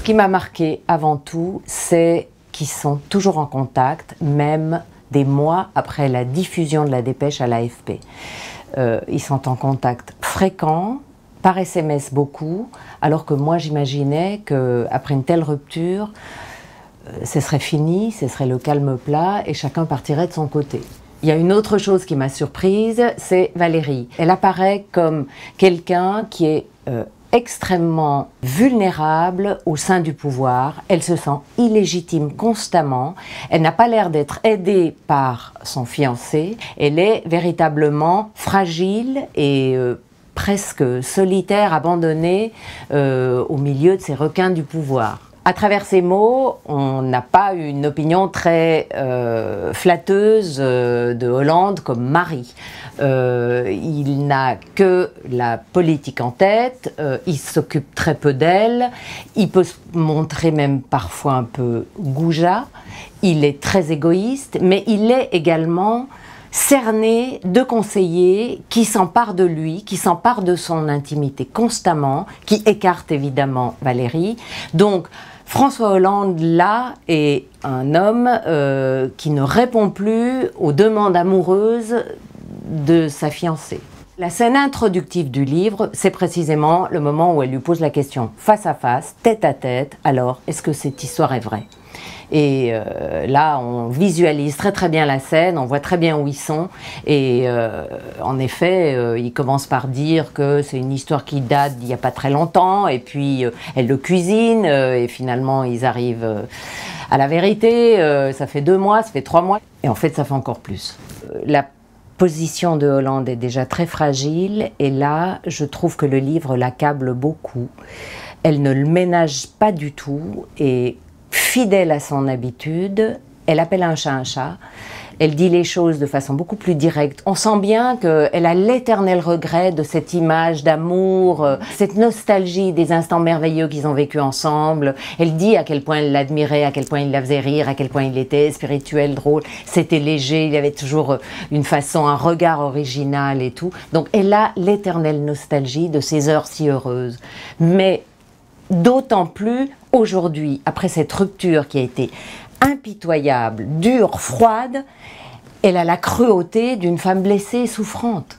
qui m'a marqué avant tout, c'est qu'ils sont toujours en contact, même des mois après la diffusion de la dépêche à l'AFP. Ils sont en contact fréquent, par SMS beaucoup, alors que moi j'imaginais qu'après une telle rupture, ce serait fini, ce serait le calme plat et chacun partirait de son côté. Il y a une autre chose qui m'a surprise, c'est Valérie. Elle apparaît comme quelqu'un qui est extrêmement vulnérable au sein du pouvoir. Elle se sent illégitime constamment. Elle n'a pas l'air d'être aidée par son fiancé. Elle est véritablement fragile et presque solitaire, abandonnée au milieu de ces requins du pouvoir. À travers ces mots, on n'a pas une opinion très flatteuse de Hollande comme mari. Il n'a que la politique en tête, il s'occupe très peu d'elle, il peut se montrer même parfois un peu goujat, il est très égoïste, mais il est également cerné de conseillers qui s'emparent de lui, qui s'emparent de son intimité constamment, qui écartent évidemment Valérie. Donc, François Hollande, là, est un homme qui ne répond plus aux demandes amoureuses de sa fiancée. La scène introductive du livre, c'est précisément le moment où elle lui pose la question face à face, tête à tête, alors, est-ce que cette histoire est vraie ? Et là, on visualise très très bien la scène, on voit très bien où ils sont. Et en effet, il commence par dire que c'est une histoire qui date d'il n'y a pas très longtemps. Et puis, elle le cuisine. Et finalement, ils arrivent à la vérité. Ça fait 2 mois, ça fait 3 mois. Et en fait, ça fait encore plus. La position de Hollande est déjà très fragile. Et là, je trouve que le livre l'accable beaucoup. Elle ne le ménage pas du tout. Et fidèle à son habitude, elle appelle un chat, elle dit les choses de façon beaucoup plus directe. On sent bien qu'elle a l'éternel regret de cette image d'amour, cette nostalgie des instants merveilleux qu'ils ont vécu ensemble. Elle dit à quel point elle l'admirait, à quel point il la faisait rire, à quel point il était spirituel, drôle, c'était léger, il y avait toujours une façon, un regard original et tout. Donc elle a l'éternelle nostalgie de ces heures si heureuses. Mais d'autant plus aujourd'hui, après cette rupture qui a été impitoyable, dure, froide, elle a la cruauté d'une femme blessée et souffrante.